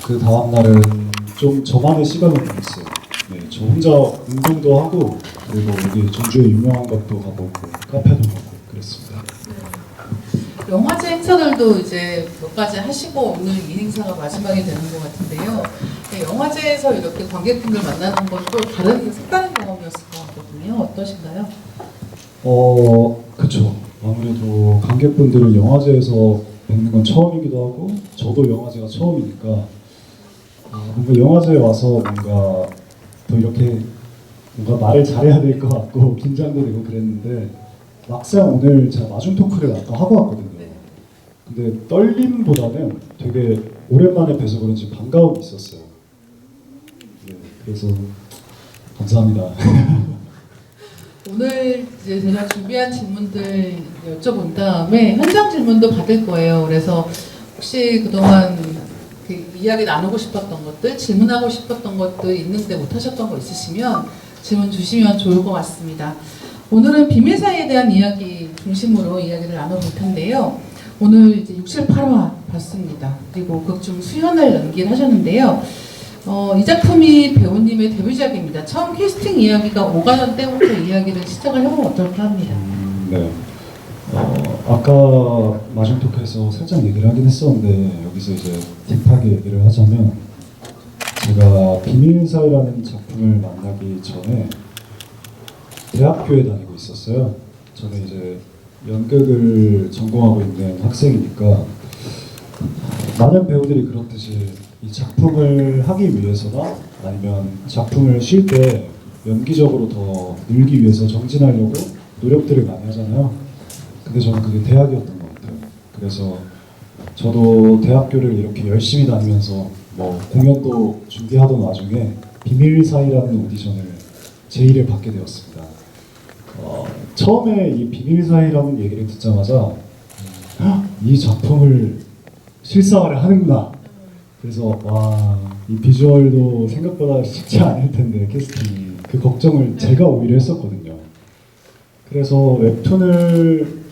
그 다음 날은 좀 저만의 시간을 보냈어요. 네, 저 혼자 운동도 하고 그리고 여기 전주에 유명한 것도 가보고 카페도 가고 그랬습니다. 영화제 행사들도 이제 몇 가지 하시고 오늘 이 행사가 마지막이 되는 것 같은데요. 네, 영화제에서 이렇게 관객분들 만나는 것도 다른 색다른 경험이었을 것 같거든요. 어떠신가요? 그쵸. 아무래도 관객분들을 영화제에서 뵙는 건 처음이기도 하고 저도 영화제가 처음이니까 뭔가 영화제에 와서 뭔가 더 이렇게 뭔가 말을 잘해야 될 것 같고 긴장도 되고 그랬는데 막상 오늘 제가 마중 토크를 아까 하고 왔거든요. 근데 떨림보다는 되게 오랜만에 뵈서 그런지 반가움이 있었어요. 네, 그래서 감사합니다. 오늘 이제 제가 준비한 질문들 여쭤본 다음에 현장 질문도 받을 거예요. 그래서 혹시 그동안 그 이야기 나누고 싶었던 것들, 질문하고 싶었던 것들 있는데 못하셨던 거 있으시면 질문 주시면 좋을 것 같습니다. 오늘은 비밀 사이에 대한 이야기 중심으로 이야기를 나눠볼 텐데요. 오늘 이제 6, 7, 8화 봤습니다. 그리고 극중 수연을 연기를 하셨는데요. 이 작품이 배우님의 데뷔작입니다. 처음 캐스팅 이야기가 5가년 때부터 이야기를 시작을 해보면 어떨까 합니다. 네. 아까 마중 토크에서 살짝 얘기를 하긴 했었는데 여기서 이제 딥하게 얘기를 하자면 제가 비밀 사이라는 작품을 만나기 전에 대학교에 다니고 있었어요. 저는 이제 연극을 전공하고 있는 학생이니까 많은 배우들이 그렇듯이 이 작품을 하기 위해서나 아니면 작품을 쉴 때 연기적으로 더 늘기 위해서 정진하려고 노력들을 많이 하잖아요. 근데 저는 그게 대학이었던 것 같아요. 그래서 저도 대학교를 이렇게 열심히 다니면서 뭐 공연도 준비하던 와중에 비밀 사이라는 오디션을 제의를 받게 되었습니다. 처음에 이 비밀 사이라는 얘기를 듣자마자 이 작품을 실사화를 하는구나. 그래서 와, 이 비주얼도 생각보다 쉽지 않을 텐데 캐스팅이 그 걱정을 제가 오히려 했었거든요. 그래서 웹툰을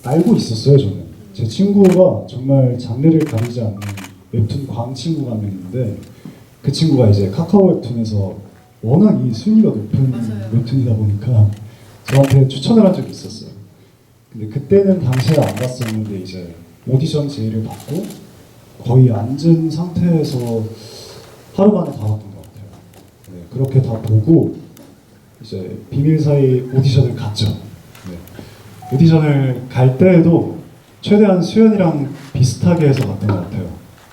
알고 있었어요. 저는 제 친구가 정말 장르를 가리지 않는 웹툰 광 친구가 한 명 있는데 그 친구가 이제 카카오 웹툰에서 워낙 이 순위가 높은 웹툰이다 보니까 저한테 추천을 한 적이 있었어요. 근데 그때는 당시에 안 봤었는데 이제 오디션 제의를 받고 거의 앉은 상태에서 하루 만에 다 봤던 것 같아요. 네, 그렇게 다 보고 이제 비밀 사이 오디션을 갔죠. 네. 오디션을 갈 때에도 최대한 수연이랑 비슷하게 해서 갔던 것 같아요.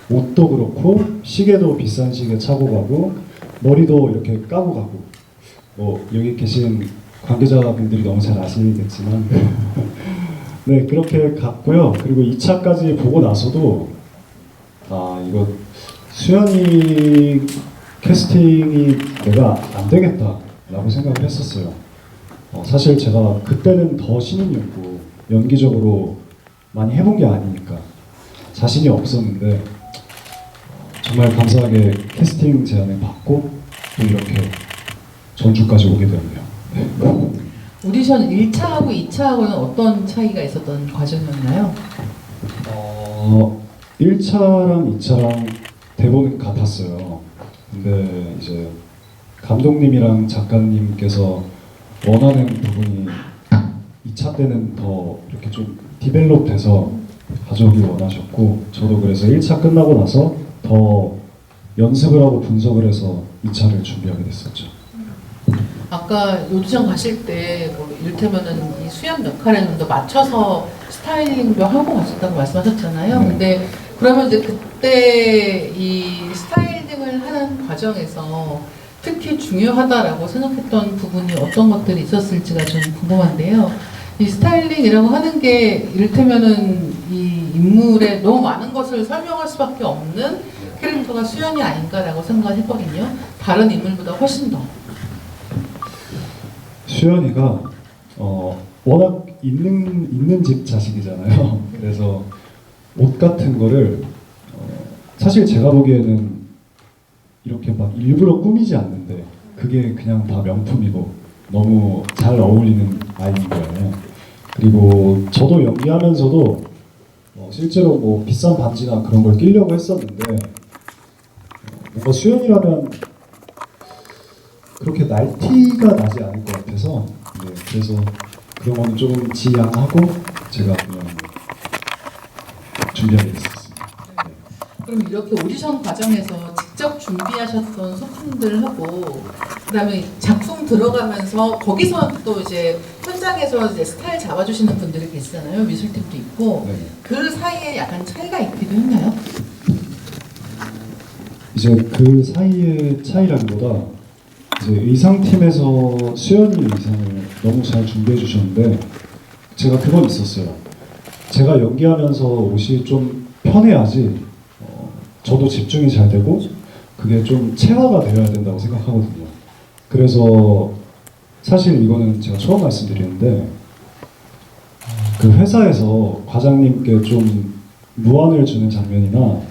옷도 그렇고 시계도 비싼 시계 차고 가고 머리도 이렇게 까고 가고 뭐 여기 계신 관계자분들이 너무 잘 아시겠지만 네 그렇게 갔고요. 그리고 2차까지 보고 나서도 이거 수연이 캐스팅이 내가 안 되겠다라고 생각을 했었어요. 사실 제가 그때는 더 신인이었고 연기적으로 많이 해본 게 아니니까 자신이 없었는데 정말 감사하게 캐스팅 제안을 받고 또 이렇게 전주까지 오게 되었네요. 네. 오디션 1차하고 2차하고는 어떤 차이가 있었던 과정이었나요? 1차랑 2차랑 대본은 같았어요. 근데 이제 감독님이랑 작가님께서 원하는 부분이 2차 때는 더 이렇게 좀 디벨롭 돼서 가져오길 원하셨고 저도 그래서 1차 끝나고 나서 더 연습을 하고 분석을 해서 2차를 준비하게 됐었죠. 아까 오디션 가실 때뭐 이를테면은 이 수연 역할에는 더 맞춰서 스타일링도 하고 가셨다고 말씀하셨잖아요. 네. 근데 그러면 이제 그때 이 스타일링을 하는 과정에서 특히 중요하다라고 생각했던 부분이 어떤 것들이 있었을지가 좀 궁금한데요. 이 스타일링이라고 하는 게 이를테면은 이 인물에 너무 많은 것을 설명할 수밖에 없는 캐릭터가 수연이 아닌가라고 생각을 했거든요. 다른 인물보다 훨씬 더. 수연이가 워낙 있는 집 자식이잖아요. 그래서 옷 같은 거를 사실 제가 보기에는 이렇게 막 일부러 꾸미지 않는데 그게 그냥 다 명품이고 너무 잘 어울리는 아이인 거예요. 그리고 저도 연기하면서도 실제로 뭐 비싼 반지나 그런 걸 끼려고 했었는데 뭔가 수연이라면 그렇게 날티가 나지 않을 것 같아서 네, 그래서 그런 거는 조금 지양하고 제가 그냥 준비하게 됐었습니다. 네. 그럼 이렇게 오디션 과정에서 직접 준비하셨던 소품들하고 그다음에 작품 들어가면서 거기서 또 이제 현장에서 이제 스타일 잡아주시는 분들이 계시잖아요. 미술팀도 있고 네. 그 사이에 약간 차이가 있기도 했나요? 이제 그 사이의 차이라기보다 이제 의상팀에서 수연이 의상을 너무 잘 준비해 주셨는데 제가 그건 있었어요. 제가 연기하면서 옷이 좀 편해야지 저도 집중이 잘 되고 그게 좀 체화가 되어야 된다고 생각하거든요. 그래서 사실 이거는 제가 처음 말씀드리는데 그 회사에서 과장님께 좀 무안을 주는 장면이나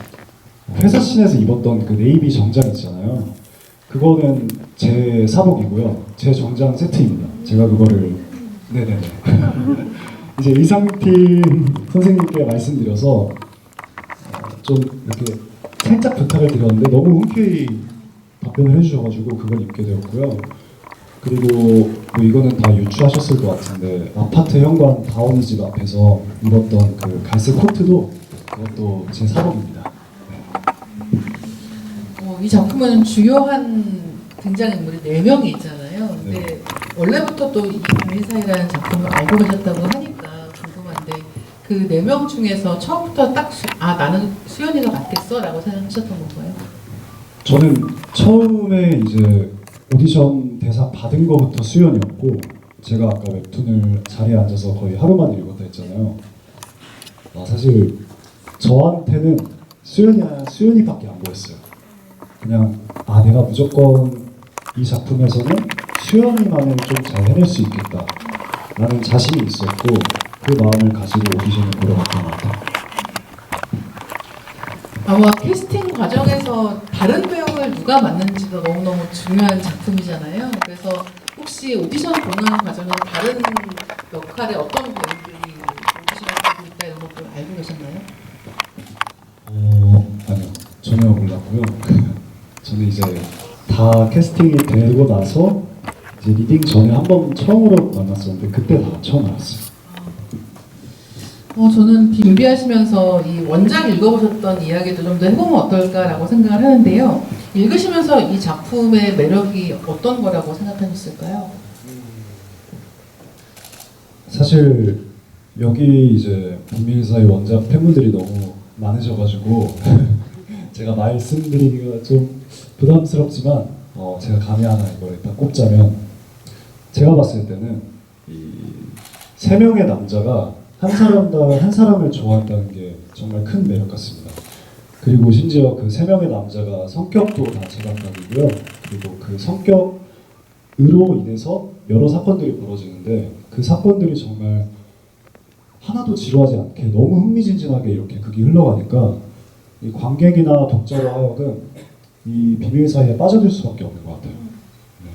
회사 씬에서 입었던 그 네이비 정장 있잖아요. 그거는 제 사복이고요. 제 정장 세트입니다. 제가 그거를 네네네. 이제 의상팀 선생님께 말씀드려서 좀 이렇게 살짝 부탁을 드렸는데 너무 흔쾌히 답변을 해주셔가지고 그걸 입게 되었고요. 그리고 뭐 이거는 다 유추하셨을 것 같은데 아파트 현관 다원이 집 앞에서 입었던 그 갈색 코트도 그것도 제 사복입니다. 이 작품은 주요한 등장인물이 4명이 있잖아요. 근데 네. 원래부터 또 이 비밀사이라는 작품을 알고 계셨다고 하니까 궁금한데 그 4명 중에서 처음부터 딱 나는 수연이가 맞겠어? 라고 생각하셨던 건가요? 저는 처음에 이제 오디션 대사 받은 거부터 수연이었고 제가 아까 웹툰을 자리에 앉아서 거의 하루 만에 읽었다 했잖아요. 사실 저한테는 수연이밖에 안 보였어요. 그냥 내가 무조건 이 작품에서는 수연이만을 좀 잘 해낼 수 있겠다 라는 자신이 있었고 그 마음을 가지고 오디션을 보러 갔던 것 같아요. 아마 캐스팅 과정에서 다른 배우를 누가 맡는지도 너무너무 중요한 작품이잖아요. 그래서 혹시 오디션 보는 과정에 다른 역할에 어떤 배우들이 오디션을 보고 있다 이런 것들 알고 계셨나요? 아니요. 전혀 몰랐고요. 저는 이제 다 캐스팅이 되고 나서 이제 리딩 전에 한 번 처음으로 만났었는데 그때 다 처음 알았어요. 저는 준비하시면서 이 원작 읽어보셨던 이야기도 좀 더 해보면 어떨까라고 생각을 하는데요. 읽으시면서 이 작품의 매력이 어떤 거라고 생각하셨을까요? 사실 여기 이제 비밀사의 원작 팬분들이 너무 많으셔가지고 제가 말씀드리기가 좀 부담스럽지만 제가 감히 하나 이걸 딱 꼽자면 제가 봤을 때는 이 3명의 남자가 한 사람당 한 사람을 좋아한다는 게 정말 큰 매력 같습니다. 그리고 심지어 그 3명의 남자가 성격도 다 제각각이고요. 그리고 그 성격으로 인해서 여러 사건들이 벌어지는데 그 사건들이 정말 하나도 지루하지 않게 너무 흥미진진하게 이렇게 극이 흘러가니까 이 관객이나 독자로 하여금 이 비밀 사이에 빠져들 수밖에 없는 것 같아요. 네.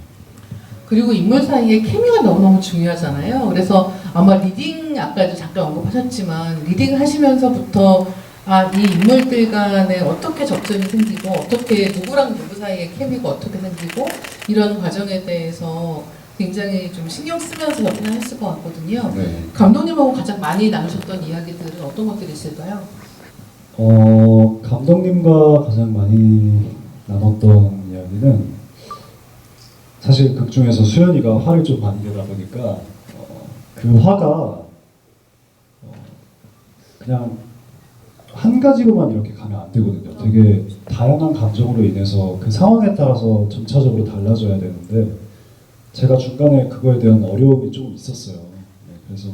그리고 인물 사이의 케미가 너무너무 중요하잖아요. 그래서 아마 리딩 아까도 잠깐 언급하셨지만 리딩 하시면서부터 이 인물들 간에 어떻게 접점이 생기고 어떻게 누구랑 누구 사이의 케미가 어떻게 생기고 이런 과정에 대해서 굉장히 좀 신경 쓰면서 접근을 했을 것 같거든요. 네. 감독님하고 가장 많이 나누셨던 이야기들은 어떤 것들이 있을까요? 감독님과 가장 많이 나눴던 이야기는 사실 극 중에서 수연이가 화를 좀 많이 내다 보니까 그 화가 그냥 한 가지로만 이렇게 가면 안 되거든요. 되게 다양한 감정으로 인해서 그 상황에 따라서 점차적으로 달라져야 되는데 제가 중간에 그거에 대한 어려움이 좀 있었어요. 네, 그래서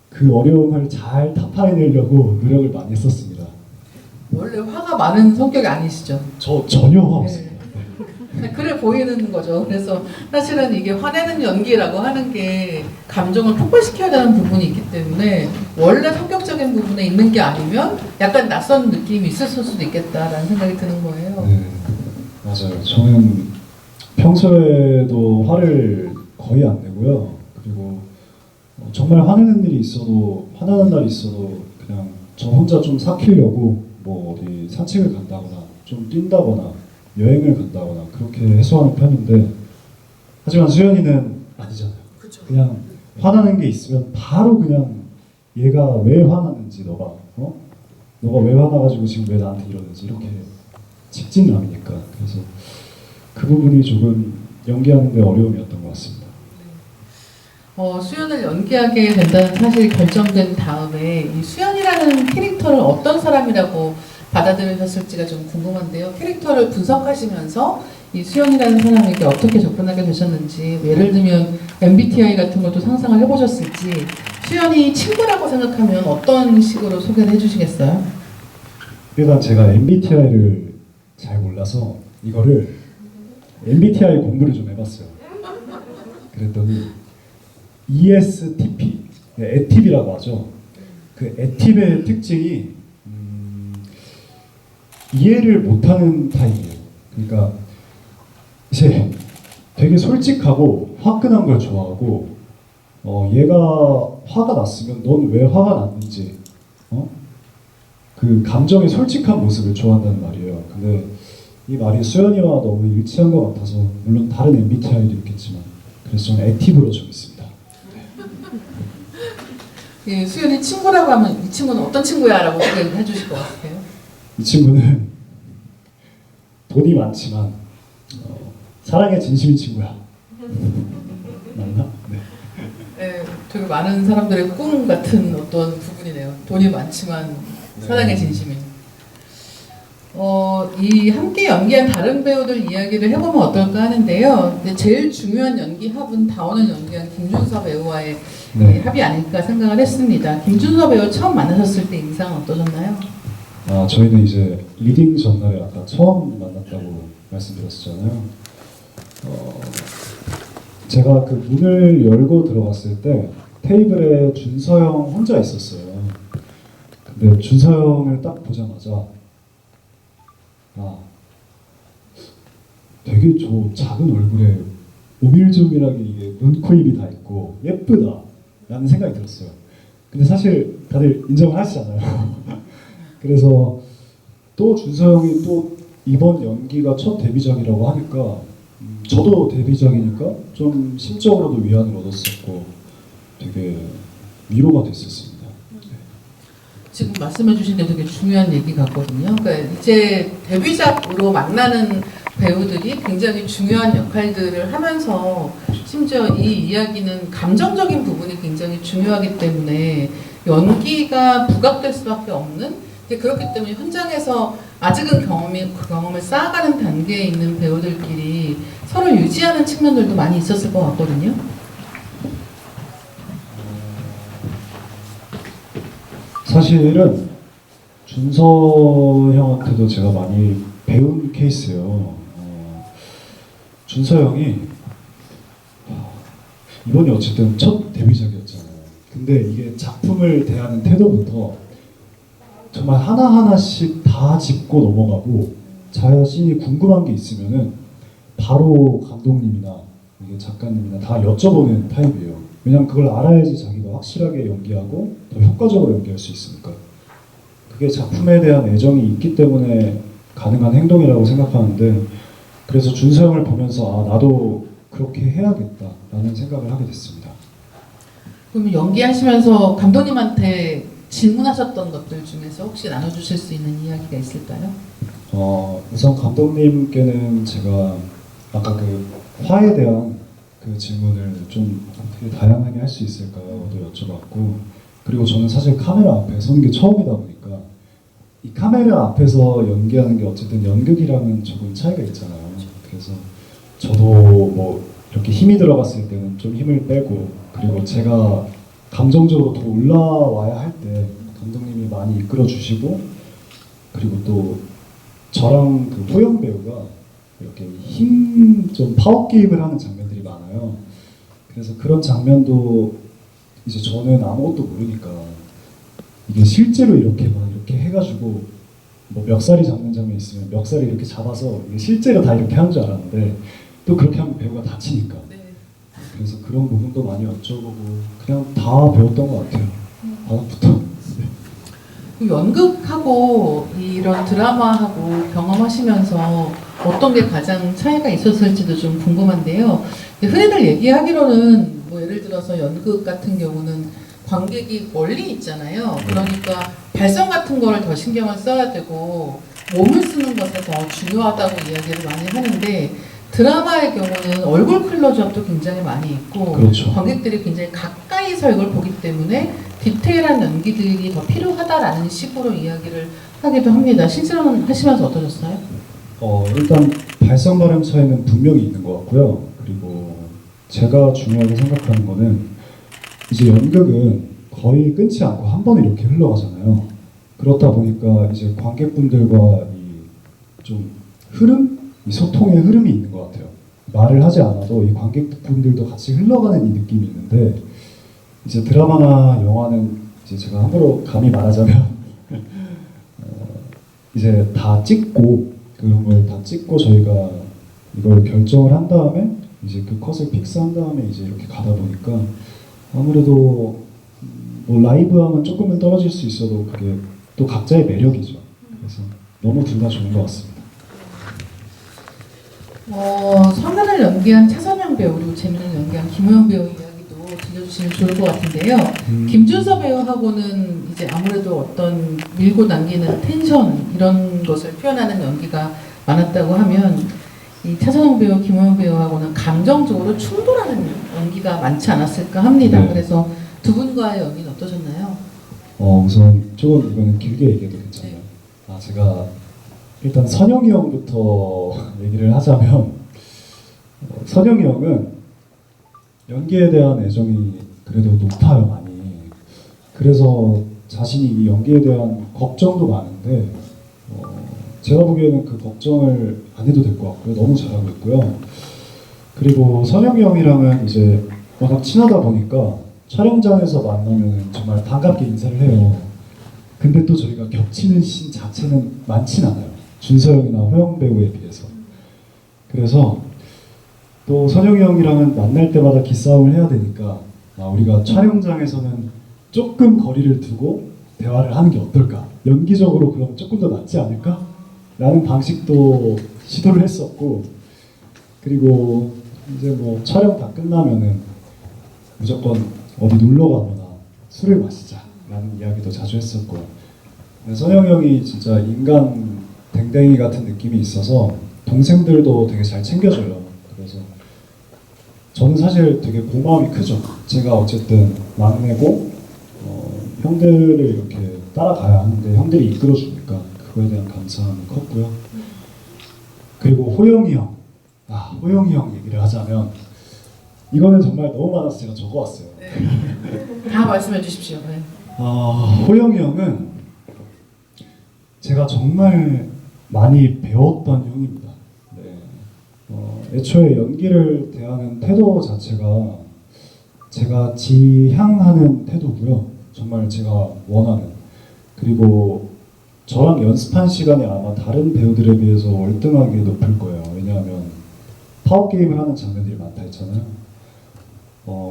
그 어려움을 잘 타파해내려고 노력을 많이 했었습니다. 원래 화가 많은 성격이 아니시죠? 저 전혀 화 없습니다. 그래 보이는 거죠. 그래서 사실은 이게 화내는 연기라고 하는 게 감정을 폭발시켜야 되는 부분이 있기 때문에 원래 성격적인 부분에 있는 게 아니면 약간 낯선 느낌이 있었을 수도 있겠다라는 생각이 드는 거예요. 네, 맞아요. 저는 평소에도 화를 거의 안 내고요. 그리고 정말 화내는 일이 있어도 화나는 날이 있어도 그냥 저 혼자 좀 삭히려고 뭐 어디 산책을 간다거나 좀 뛴다거나 여행을 간다거나 그렇게 해소하는 편인데 하지만 수연이는 아니잖아요. 그렇죠. 그냥 화나는 게 있으면 바로 그냥 얘가 왜 화나는지 너가 왜 화나가지고 지금 왜 나한테 이러는지 이렇게 직진남이니까 그래서 그 부분이 조금 연기하는 데 어려움이었던 것 같습니다. 수연을 연기하게 된다는 사실이 결정된 다음에 이 수연이라는 캐릭터를 어떤 사람이라고 받아들이셨을지가 좀 궁금한데요. 캐릭터를 분석하시면서 이 수연이라는 사람에게 어떻게 접근하게 되셨는지, 예를 들면 MBTI 같은 것도 상상을 해보셨을지, 수연이 친구라고 생각하면 어떤 식으로 소개를 해주시겠어요? 일단 제가 MBTI를 잘 몰라서 이거를 MBTI 공부를 좀 해봤어요. 그랬더니 ESTP, 에팁이라고 하죠. 그 에팁의 특징이 이해를 못하는 타입이에요. 그러니까 이제 되게 솔직하고 화끈한 걸 좋아하고 얘가 화가 났으면 넌 왜 화가 났는지 그 감정의 솔직한 모습을 좋아한다는 말이에요. 근데 이 말이 수연이와 너무 일치한 것 같아서 물론 다른 MBTI도 있겠지만 그래서 저는 에팁으로 정했습니다. 예, 수연이 친구라고 하면 이 친구는 어떤 친구야? 라고 소개를 해주실 것 같아요. 이 친구는 돈이 많지만 사랑에 진심인 친구야. 맞나? 네. 네, 되게 많은 사람들의 꿈 같은 어떤 부분이네요. 돈이 많지만 사랑의 진심인. 이 함께 연기한 다른 배우들 이야기를 해보면 어떨까 하는데요. 근데 제일 중요한 연기 합은 다원을 연기한 김준서 배우와의 네. 합이 아닐까 생각을 했습니다. 김준서 배우 처음 만나셨을 때 인상은 어떠셨나요? 저희는 이제 리딩 전날에 아까 처음 만났다고 말씀드렸었잖아요. 제가 그 문을 열고 들어갔을 때 테이블에 준서형 혼자 있었어요. 근데 준서형을 딱 보자마자 되게 저 작은 얼굴에 오밀조밀하게 이게 눈, 코, 입이 다 있고 예쁘다 라는 생각이 들었어요. 근데 사실 다들 인정을 하시잖아요. 그래서 또 준서 형이 또 이번 연기가 첫 데뷔작이라고 하니까 저도 데뷔작이니까 좀 심적으로도 위안을 얻었었고 되게 위로가 됐었습니다. 지금 말씀해주신 게 되게 중요한 얘기 같거든요. 그러니까 이제 데뷔작으로 만나는 배우들이 굉장히 중요한 역할들을 하면서 심지어 이 이야기는 감정적인 부분이 굉장히 중요하기 때문에 연기가 부각될 수밖에 없는, 그렇기 때문에 현장에서 아직은 경험을 쌓아가는 단계에 있는 배우들끼리 서로 유지하는 측면들도 많이 있었을 것 같거든요. 사실은 준서 형한테도 제가 많이 배운 케이스예요. 준서 형이 이번이 어쨌든 첫 데뷔작이었잖아요. 근데 이게 작품을 대하는 태도부터 정말 하나하나씩 다 짚고 넘어가고 자신이 궁금한 게 있으면은 바로 감독님이나 이게 작가님이나 다 여쭤보는 타입이에요. 왜냐면 그걸 알아야지 자기가 확실하게 연기하고 더 효과적으로 연기할 수 있으니까. 그게 작품에 대한 애정이 있기 때문에 가능한 행동이라고 생각하는데, 그래서 준서 형을 보면서 나도 그렇게 해야겠다라는 생각을 하게 됐습니다. 그럼 연기하시면서 감독님한테 질문하셨던 것들 중에서 혹시 나눠주실 수 있는 이야기가 있을까요? 우선 감독님께는 제가 아까 그 화에 대한 그 질문을 좀 어떻게 다양하게 할 수 있을까요도 여쭤봤고, 그리고 저는 사실 카메라 앞에 서는 게 처음이다 보니까 이 카메라 앞에서 연기하는 게 어쨌든 연극이랑은 조금 차이가 있잖아요. 그래서 저도 뭐 이렇게 힘이 들어갔을 때는 좀 힘을 빼고, 그리고 제가 감정적으로 더 올라와야 할 때 감독님이 많이 이끌어 주시고, 그리고 또 저랑 그 호영 배우가 이렇게 좀 파워 게임을 하는 장면들이 많아요. 그래서 그런 장면도 이제 저는 아무것도 모르니까 이게 실제로 이렇게 막 이렇게 해가지고 뭐 멱살이 잡는 장면 있으면 멱살이 이렇게 잡아서 이게 실제로 다 이렇게 하는 줄 알았는데 또 그렇게 하면 배우가 다치니까. 그래서 그런 부분도 많이 여쭤보고 그냥 다 배웠던 것 같아요. 바닥부터. 연극하고 이런 드라마하고 경험하시면서 어떤 게 가장 차이가 있었을지도 좀 궁금한데요. 흔히들 얘기하기로는 뭐 예를 들어서 연극 같은 경우는 관객이 멀리 있잖아요. 그러니까 발성 같은 거를 더 신경을 써야 되고 몸을 쓰는 것에 더 중요하다고 이야기를 많이 하는데 드라마의 경우는 얼굴 클로즈업도 굉장히 많이 있고 그렇죠. 관객들이 굉장히 가까이서 이걸 보기 때문에 디테일한 연기들이 더 필요하다라는 식으로 이야기를 하기도 합니다. 실제로는 하시면서 어떠셨어요? 일단 발성 발음 차이는 분명히 있는 것 같고요. 그리고 제가 중요하게 생각하는 거는 이제 연극은 거의 끊지 않고 한 번에 이렇게 흘러가잖아요. 그렇다 보니까 이제 관객분들과 이 좀 흐름, 이 소통의 흐름이 있는 것 같아요. 말을 하지 않아도 이 관객분들도 같이 흘러가는 이 느낌이 있는데 이제 드라마나 영화는 이제 제가 함부로 감히 말하자면 이제 다 찍고 그런 걸 다 찍고 저희가 이걸 결정을 한 다음에 이제 그 컷을 픽스한 다음에 이제 이렇게 가다 보니까 아무래도 뭐 라이브하면 조금은 떨어질 수 있어도 그게 또 각자의 매력이죠. 그래서 너무 둘 다 좋은 것 같습니다. 성현을 연기한 차선영 배우 그리고 재민을 연기한 김호영 배우 이야기도 들려주시면 좋을 것 같은데요. 김준서 배우하고는 이제 아무래도 어떤 밀고 당기는 텐션 이런 것을 표현하는 연기가 많았다고 하면 이 차선영 배우, 김호영 배우하고는 감정적으로 충돌하는 연기가 많지 않았을까 합니다. 네. 그래서 두 분과의 연기는 어떠셨나요? 우선 조금 이거는 길게 얘기해도 괜찮아요. 제가 일단 선영이 형부터 얘기를 하자면 선영이 형은 연기에 대한 애정이 그래도 높아요, 많이. 그래서 자신이 이 연기에 대한 걱정도 많은데 제가 보기에는 그 걱정을 안 해도 될 것 같고요. 너무 잘하고 있고요. 그리고 선영이 형이랑은 이제 워낙 친하다 보니까 촬영장에서 만나면 정말 반갑게 인사를 해요. 근데 또 저희가 겹치는 씬 자체는 많진 않아요. 준서형이나 호영 배우에 비해서. 그래서 또 선영이 형이랑은 만날 때마다 기싸움을 해야 되니까 우리가 촬영장에서는 조금 거리를 두고 대화를 하는 게 어떨까? 연기적으로 그럼 조금 더 낫지 않을까? 라는 방식도 시도를 했었고, 그리고 이제 뭐 촬영 다 끝나면은 무조건 어디 놀러 가거나 술을 마시자 라는 이야기도 자주 했었고요. 선영이 형이 진짜 인간 댕댕이 같은 느낌이 있어서 동생들도 되게 잘 챙겨줘요. 그래서 저는 사실 되게 고마움이 크죠. 제가 어쨌든 막내고 형들을 이렇게 따라가야 하는데 형들이 이끌어주니까 그거에 대한 감사함이 컸고요. 그리고 호영이 형, 호영이 형 얘기를 하자면 이거는 정말 너무 많아서 제가 적어왔어요. 네. 다 말씀해 주십시오. 네. 호영이 형은 제가 정말 많이 배웠던 형입니다. 네. 애초에 연기를 대하는 태도 자체가 제가 지향하는 태도고요. 정말 제가 원하는. 그리고 저랑 연습한 시간이 아마 다른 배우들에 비해서 월등하게 높을 거예요. 왜냐하면 파워게임을 하는 장면들이 많다 했잖아요.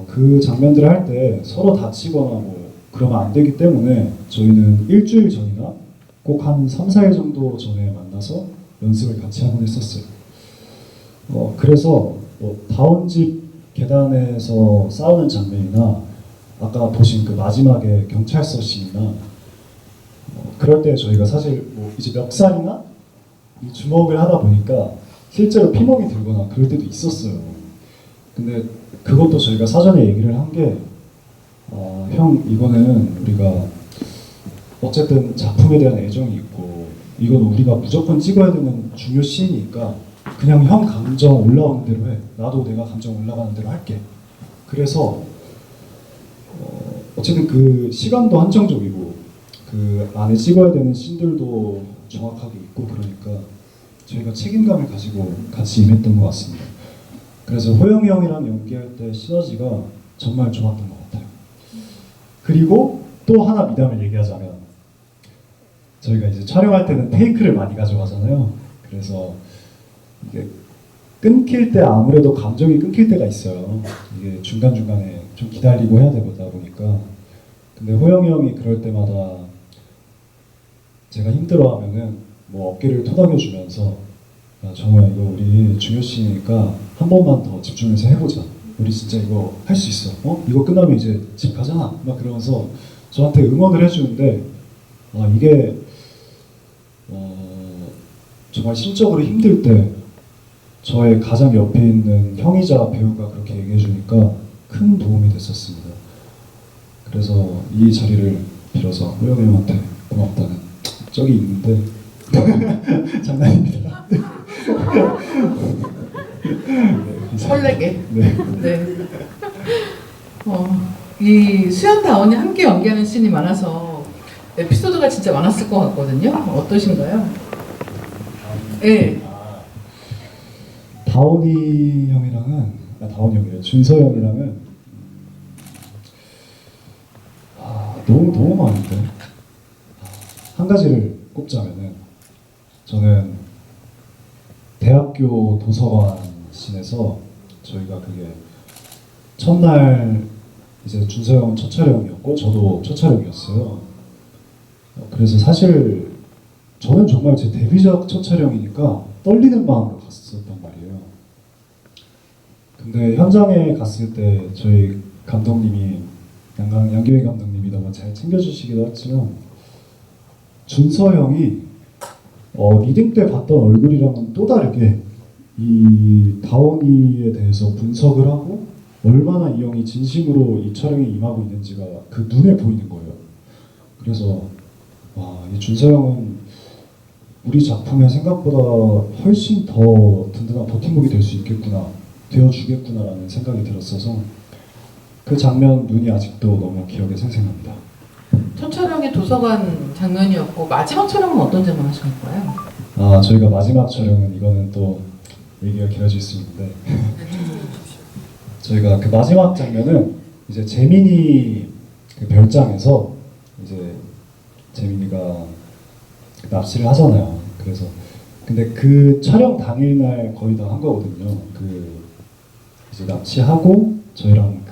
그 장면들을 할 때 서로 다치거나 뭐 그러면 안 되기 때문에 저희는 일주일 전이나 꼭 한 3, 4일 정도 전에 만나서 연습을 같이 하곤 했었어요. 그래서 다운 집 계단에서 싸우는 장면이나 아까 보신 그 마지막에 경찰서 씬이나 그럴 때 저희가 사실 뭐 이제 멱살이나 이 주먹을 하다 보니까 실제로 피멍이 들거나 그럴 때도 있었어요. 근데 그것도 저희가 사전에 얘기를 한 게 형 이거는 우리가 어쨌든 작품에 대한 애정이 있고 이건 우리가 무조건 찍어야 되는 중요 씬이니까 그냥 형 감정 올라오는 대로 해. 나도 내가 감정 올라가는 대로 할게. 그래서 어쨌든 그 시간도 한정적이고 그 안에 찍어야 되는 씬들도 정확하게 있고 그러니까 저희가 책임감을 가지고 같이 임했던 것 같습니다. 그래서 호영이 형이랑 연기할 때 시너지가 정말 좋았던 것 같아요. 그리고 또 하나 미담을 얘기하자면 저희가 이제 촬영할 때는 테이크를 많이 가져가잖아요. 그래서 이게 끊길 때 아무래도 감정이 끊길 때가 있어요. 이게 중간중간에 좀 기다리고 해야 되다 보니까. 근데 호영이 형이 그럴 때마다 제가 힘들어하면은 뭐 어깨를 토닥여주면서 야, 정우야 이거 우리 중요 씬이니까 한 번만 더 집중해서 해보자. 우리 진짜 이거 할 수 있어. 이거 끝나면 이제 집 가잖아. 막 그러면서 저한테 응원을 해주는데 이게 정말 심적으로 힘들 때 저의 가장 옆에 있는 형이자 배우가 그렇게 얘기해주니까 큰 도움이 됐었습니다. 그래서 이 자리를 빌어서 호영이 형한테 고맙다는 적이 있는데 장난입니다. 설레게. 네. 네. 이 수연다원이 함께 연기하는 씬이 많아서 에피소드가 진짜 많았을 것 같거든요. 어떠신가요? 네. 다원이 형이랑은 다원이 형이래요. 준서 형이랑은 너무 많은데 한 가지를 꼽자면은 저는 대학교 도서관 씬에서 저희가 그게 첫날 이제 준서 형은 첫 촬영이었고 저도 첫 촬영이었어요. 그래서 사실 저는 정말 제 데뷔작 첫 촬영이니까 떨리는 마음으로 갔었단 말이에요. 근데 현장에 갔을 때 저희 감독님이 양교희 감독님이 너무 잘 챙겨주시기도 했지만 준서 형이 리딩 때 봤던 얼굴이랑은 또 다르게 이 다원이에 대해서 분석을 하고 얼마나 이 형이 진심으로 이 촬영에 임하고 있는지가 그 눈에 보이는 거예요. 그래서 이 준서 형은 우리 작품에 생각보다 훨씬 더 든든한 버팀목이 될 수 있겠구나, 되어주겠구나라는 생각이 들었어서 그 장면 눈이 아직도 너무 기억에 생생합니다. 첫 촬영이 도서관 장면이었고 마지막 촬영은 어떤 장면 하신 거예요? 저희가 마지막 촬영은 이거는 또 얘기가 길어질 수 있는데 저희가 그 마지막 장면은 이제 재민이 그 별장에서 이제 재민이가 납치를 하잖아요. 그래서 근데 그 촬영 당일날 거의 다 한 거거든요. 그 이제 납치하고 저희랑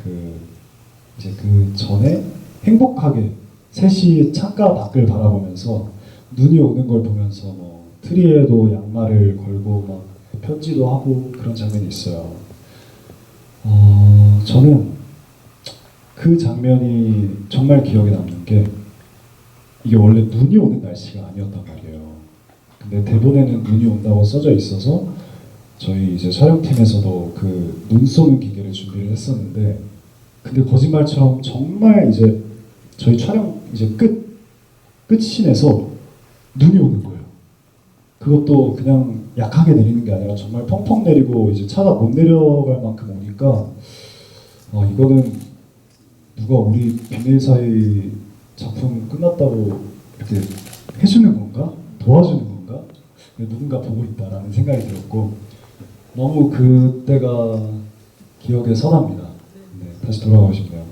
이제 그 전에 행복하게 셋이 창가 밖을 바라보면서 눈이 오는 걸 보면서 뭐 트리에도 양말을 걸고 막 편지도 하고 그런 장면이 있어요. 저는 그 장면이 정말 기억에 남는 게 이게 원래 눈이 오는 날씨가 아니었단 말이에요. 근데 대본에는 눈이 온다고 써져 있어서 저희 이제 촬영팀에서도 그 눈 쏘는 기계를 준비를 했었는데 근데 거짓말처럼 정말 이제 저희 촬영 이제 끝신에서 눈이 오는 거예요. 그것도 그냥 약하게 내리는 게 아니라 정말 펑펑 내리고 이제 차가 못 내려갈 만큼 오니까 이거는 누가 우리 비밀 사이 작품 끝났다고 이렇게 해주는 건가? 도와주는 건가? 누군가 보고 있다라는 생각이 들었고 너무 그때가 기억에 선합니다. 네, 다시 돌아가고 싶네요.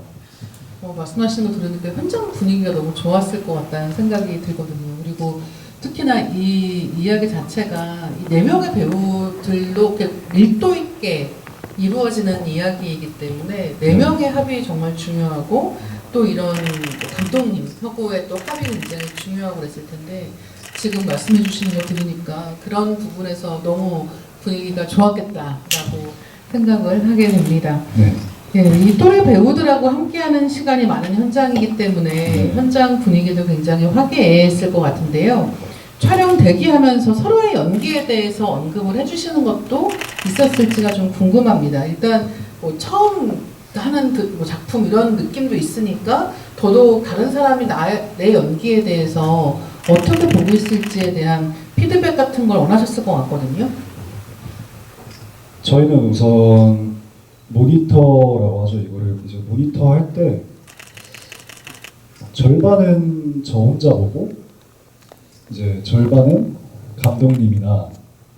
말씀하시는 거 들으니까 현장 분위기가 너무 좋았을 것 같다는 생각이 들거든요. 그리고 특히나 이 이야기 자체가 이 4명의 배우들로 이렇게 밀도 있게 이루어지는 이야기이기 때문에 4명의 합이 정말 중요하고 또 이런 감독님하고의 또 합이 굉장히 중요하고 그랬을 텐데 지금 말씀해 주시는 거 들으니까 그런 부분에서 너무 분위기가 좋았겠다라고 생각을 하게 됩니다. 네. 예, 이 또래 배우들하고 함께하는 시간이 많은 현장이기 때문에 현장 분위기도 굉장히 화기애애했을 것 같은데요. 촬영 대기하면서 서로의 연기에 대해서 언급을 해주시는 것도 있었을지가 좀 궁금합니다. 일단 뭐 처음 하는 뭐 작품 이런 느낌도 있으니까 더더욱 다른 사람이 내 연기에 대해서 어떻게 보고 있을지에 대한 피드백 같은 걸 원하셨을 것 같거든요. 저희는 우선 모니터라고 하죠. 이거를 이제 모니터 할 때 절반은 저 혼자 보고 이제 절반은 감독님이나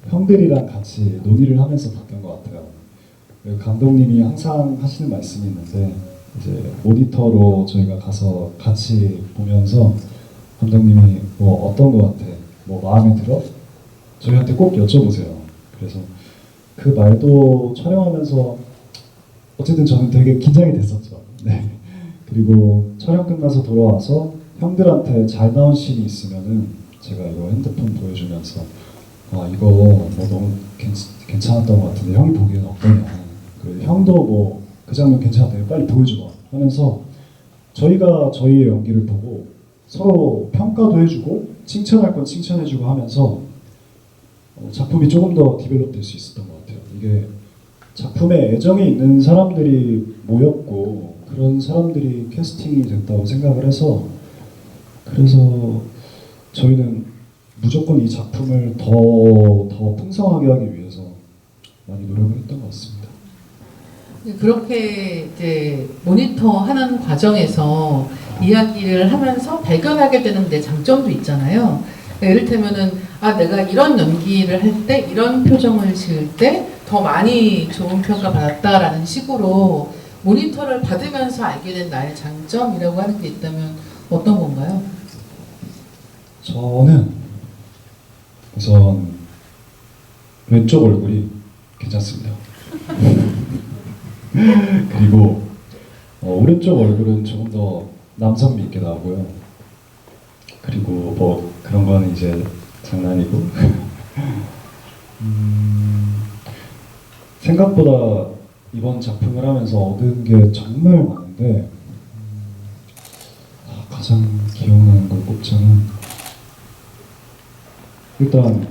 형들이랑 같이 논의를 하면서 봤던 것 같아요. 감독님이 항상 하시는 말씀이 있는데 이제 모니터로 저희가 가서 같이 보면서 감독님이 뭐 어떤 것 같아? 뭐 마음에 들어? 저희한테 꼭 여쭤보세요. 그래서 그 말도 촬영하면서 어쨌든 저는 되게 긴장이 됐었죠. 네. 그리고 촬영 끝나서 돌아와서 형들한테 잘 나온 씬이 있으면은 제가 이거 핸드폰 보여주면서 이거 뭐 너무 괜찮았던 것 같은데 형이 보기에는 어떠냐. 그 형도 뭐 그 장면 괜찮대 빨리 보여줘봐 하면서 저희가 저희의 연기를 보고 서로 평가도 해주고 칭찬할 건 칭찬해주고 하면서 작품이 조금 더 디벨롭 될 수 있었던 것 같아요. 이게 작품에 애정이 있는 사람들이 모였고 그런 사람들이 캐스팅이 됐다고 생각을 해서 그래서 저희는 무조건 이 작품을 더 풍성하게 하기 위해서 많이 노력을 했던 것 같습니다. 그렇게 이제 모니터하는 과정에서 이야기를 하면서 발견하게 되는 내 장점도 있잖아요. 그러니까 예를 들면은 내가 이런 연기를 할 때 이런 표정을 지을 때 더 많이 좋은 평가 받았다라는 식으로 모니터를 받으면서 알게 된 나의 장점이라고 하는 게 있다면 어떤 건가요? 저는 우선 왼쪽 얼굴이 괜찮습니다. 그리고 오른쪽 얼굴은 조금 더 남성미 있게 나오고요. 그리고 뭐 그런 거는 이제 장난이고 생각보다 이번 작품을 하면서 얻은 게 정말 많은데 가장 기억나는 걸 꼽자면 일단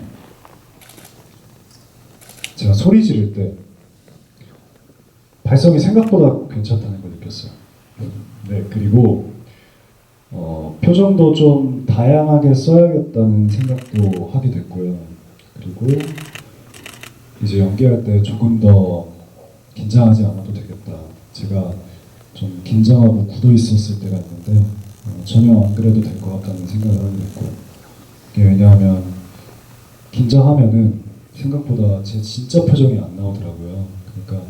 제가 소리 지를 때 발성이 생각보다 괜찮다는 걸 느꼈어요. 네, 그리고 표정도 좀 다양하게 써야겠다는 생각도 하게 됐고요. 그리고 이제 연기할 때 조금 더 긴장하지 않아도 되겠다. 제가 좀 긴장하고 굳어 있었을 때가 있는데 전혀 안 그래도 될 것 같다는 생각을 하게 됐고 이게 왜냐하면 긴장하면은 생각보다 제 진짜 표정이 안 나오더라고요. 그러니까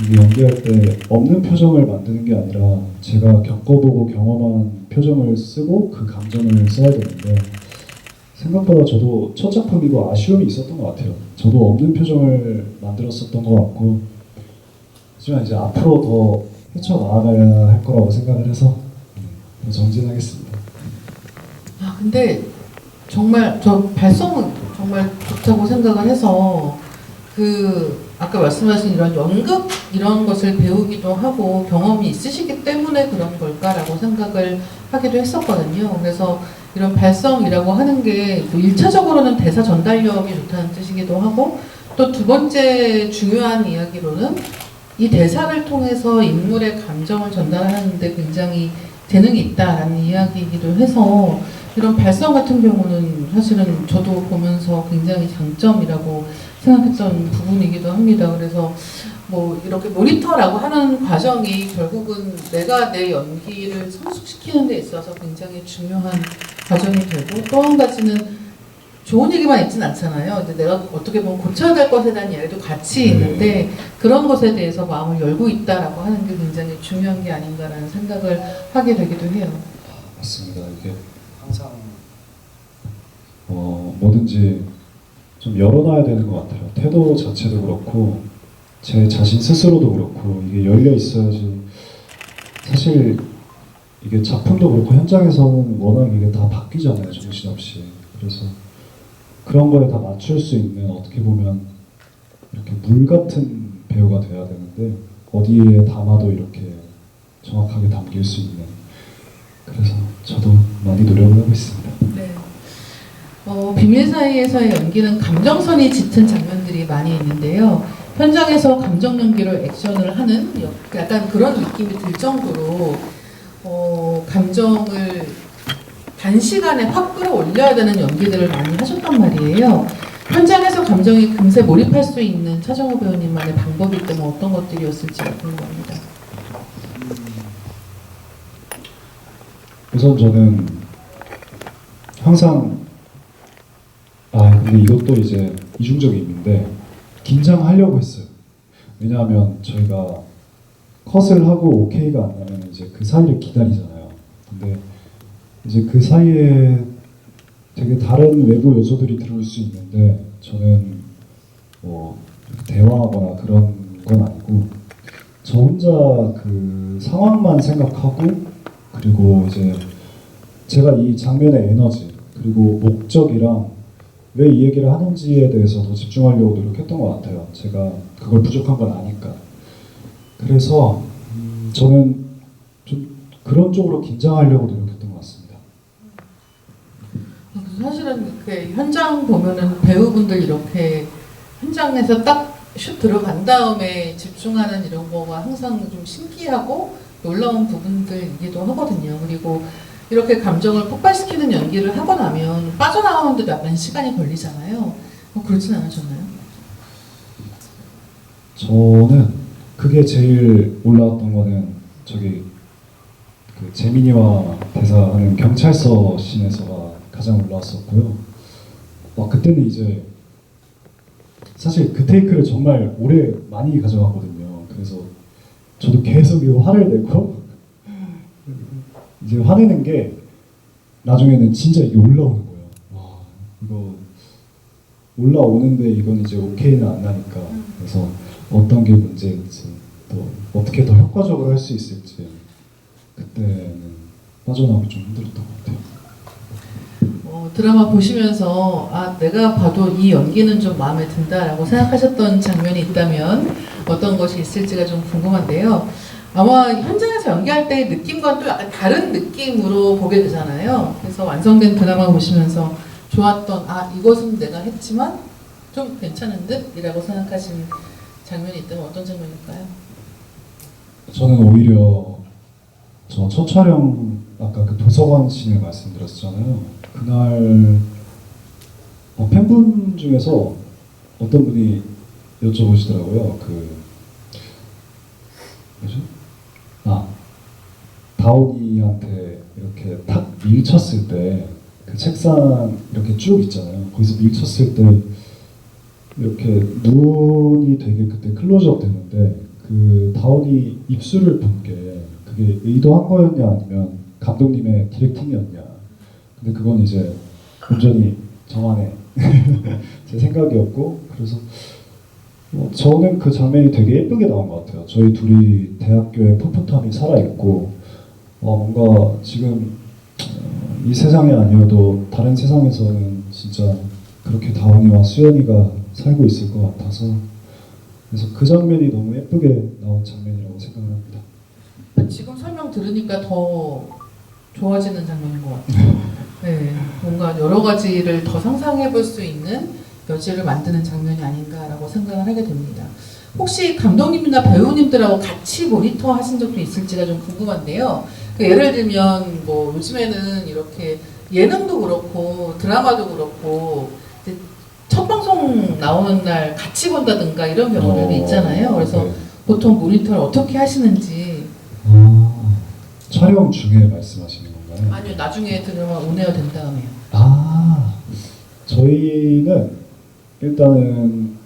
이게 연기할 때 없는 표정을 만드는 게 아니라 제가 겪어보고 경험한 표정을 쓰고 그 감정을 써야 되는데 생각보다 저도 첫 작품이고 아쉬움이 있었던 것 같아요. 저도 없는 표정을 만들었었던 것 같고 하지만 이제 앞으로 더 헤쳐나가야 할 거라고 생각을 해서 더 정진하겠습니다. 근데 정말 저 발성은 정말 좋다고 생각을 해서 아까 말씀하신 이런 연극 이런 것을 배우기도 하고 경험이 있으시기 때문에 그런 걸까라고 생각을 하기도 했었거든요. 그래서 이런 발성이라고 하는 게 1차적으로는 대사 전달력이 좋다는 뜻이기도 하고 또 두 번째 중요한 이야기로는 이 대사를 통해서 인물의 감정을 전달하는데 굉장히 재능이 있다라는 이야기이기도 해서 이런 발성 같은 경우는 사실은 저도 보면서 굉장히 장점이라고 생각했던 부분이기도 합니다. 그래서 뭐 이렇게 모니터라고 하는 과정이 결국은 내가 내 연기를 성숙시키는 데 있어서 굉장히 중요한 과정이 되고 또 한 가지는 좋은 얘기만 있진 않잖아요. 근데 내가 어떻게 보면 고쳐야 될 것에 대한 이야기도 같이 있는데 그런 것에 대해서 마음을 열고 있다라고 하는 게 굉장히 중요한 게 아닌가라는 생각을 하게 되기도 해요. 맞습니다. 이게 항상 뭐든지 좀 열어놔야 되는 것 같아요. 태도 자체도 그렇고 제 자신 스스로도 그렇고 이게 열려 있어야지. 사실 이게 작품도 그렇고 현장에서는 워낙 이게 다 바뀌잖아요, 정신없이. 그래서 그런 거에 다 맞출 수 있는 어떻게 보면 이렇게 물 같은 배우가 돼야 되는데 어디에 담아도 이렇게 정확하게 담길 수 있는. 그래서 저도 많이 노력을 하고 있습니다. 네. 비밀 사이에서의 연기는 감정선이 짙은 장면들이 많이 있는데요. 현장에서 감정 연기로 액션을 하는 약간 그런 느낌이 들 정도로 감정을 단시간에 확 끌어올려야 되는 연기들을 많이 하셨단 말이에요. 현장에서 감정이 금세 몰입할 수 있는 차정호 배우님만의 방법이 있다면 어떤 것들이었을지 궁금합니다. 우선 저는 항상 근데 이것도 이제 이중적인 의미인데 긴장하려고 했어요. 왜냐하면 저희가 컷을 하고 오케이가 안 나면 이제 그 사이를 기다리잖아요. 근데 이제 그 사이에 되게 다른 외부 요소들이 들어올 수 있는데 저는 뭐 대화하거나 그런 건 아니고 저 혼자 그 상황만 생각하고 그리고 이제 제가 이 장면의 에너지 그리고 목적이랑 왜 이 얘기를 하는지에 대해서 더 집중하려고 노력했던 것 같아요. 제가 그걸 부족한 건 아니까. 그래서 저는 좀 그런 쪽으로 긴장하려고 노력했던 것 같습니다. 사실은 그 현장 보면은 배우분들 이렇게 현장에서 딱 슛 들어간 다음에 집중하는 이런 거가 항상 좀 신기하고 놀라운 부분들이기도 하거든요. 그리고 이렇게 감정을 폭발시키는 연기를 하고 나면 빠져나오는데도 약간 시간이 걸리잖아요. 그렇진 않으셨나요? 저는 그게 제일 올라왔던 거는 저기 그 재민이와 대사하는 경찰서 씬에서가 가장 올라왔었고요. 그때는 이제 사실 그 테이크를 정말 오래 많이 가져갔거든요. 그래서 저도 계속 이거 화를 내고 이제 화내는 게 나중에는 진짜 이게 올라오는 거예요. 와, 이거 올라오는데 이건 이제 오케이는 안 나니까. 그래서 어떤 게 문제일지 또 어떻게 더 효과적으로 할 수 있을지 그때는 빠져나오기 좀 힘들었던 것 같아요. 드라마 보시면서 내가 봐도 이 연기는 좀 마음에 든다라고 생각하셨던 장면이 있다면 어떤 것이 있을지가 좀 궁금한데요. 아마 현장에서 연기할 때의 느낌과는 또 약간 다른 느낌으로 보게 되잖아요. 그래서 완성된 드라마 보시면서 좋았던 이것은 내가 했지만 좀 괜찮은 듯이라고 생각하신 장면이 있다면 어떤 장면일까요? 저는 오히려 저 첫 촬영 아까 그 도서관 씬을 말씀드렸잖아요. 그날 팬분 중에서 어떤 분이 여쭤보시더라고요. 뭐죠? 다온이한테 이렇게 탁 밀쳤을 때 그 책상 이렇게 쭉 있잖아요. 거기서 밀쳤을 때 이렇게 눈이 되게 그때 클로즈업 됐는데 그 다온이 입술을 본 게 그게 의도한 거였냐 아니면 감독님의 디렉팅이었냐. 근데 그건 이제 온전히 저만의 제 생각이었고, 그래서 저는 그 장면이 되게 예쁘게 나온 것 같아요. 저희 둘이 대학교의 풋풋함이 살아있고 뭔가 지금 이 세상이 아니어도 다른 세상에서는 진짜 그렇게 다원이와 수연이가 살고 있을 것 같아서, 그래서 그 장면이 너무 예쁘게 나온 장면이라고 생각을 합니다. 지금 설명 들으니까 더 좋아지는 장면인 것 같아요. 네, 뭔가 여러 가지를 더 상상해 볼 수 있는 여지를 만드는 장면이 아닌가라고 생각을 하게 됩니다. 혹시 감독님이나 배우님들하고 같이 모니터 하신 적도 있을지가 좀 궁금한데요. 예를 들면 뭐 요즘에는 이렇게 예능도 그렇고 드라마도 그렇고 첫 방송 나오는 날 같이 본다든가 이런 경우들도 있잖아요. 그래서 네. 보통 모니터를 어떻게 하시는지. 촬영 중에 말씀하시는 건가요? 아니요, 나중에 드라마 온에어 된 다음에요. 저희는 일단은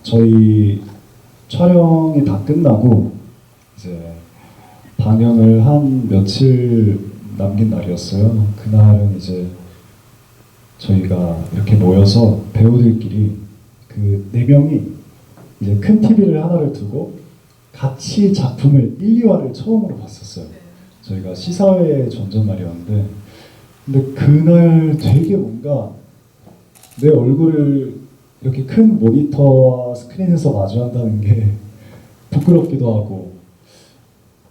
저희 촬영이 다 끝나고 이제 방영을 한 며칠 남긴 날이었어요. 그날은 이제 저희가 이렇게 모여서 배우들끼리 그 4명이 이제 큰 TV를 하나를 두고 같이 작품을 1, 2화를 처음으로 봤었어요. 저희가 시사회 전전날이었는데, 근데 그날 되게 뭔가 내 얼굴을 이렇게 큰 모니터와 스크린에서 마주한다는 게 부끄럽기도 하고,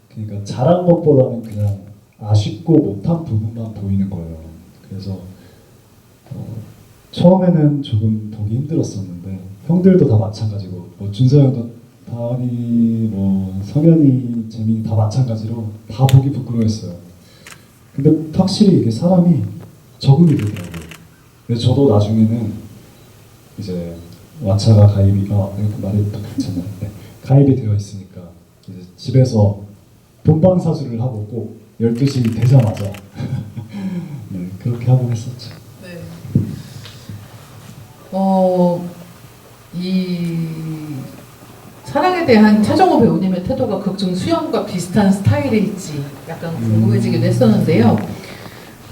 그러니까 잘한 것보다는 그냥 아쉽고 못한 부분만 보이는 거예요. 그래서 처음에는 조금 보기 힘들었었는데, 형들도 다 마찬가지고, 뭐 준서 형도 다은이, 뭐 성현이, 재민이 다 마찬가지로 다 보기 부끄러웠어요. 근데 확실히 이게 사람이 적응이 되더라고요. 근데 저도 나중에는 이제 왓챠가 가입이 이거 말해도 괜찮나요? 네. 가입이 되어 있으니까 이제 집에서 본방사수를 하고 꼭 12시 되자마자 네, 그렇게 하고 했었죠. 네. 이 사랑에 대한 최정호 배우님의 태도가 극중 수영과 비슷한 스타일일지 약간 궁금해지기도 했었는데요.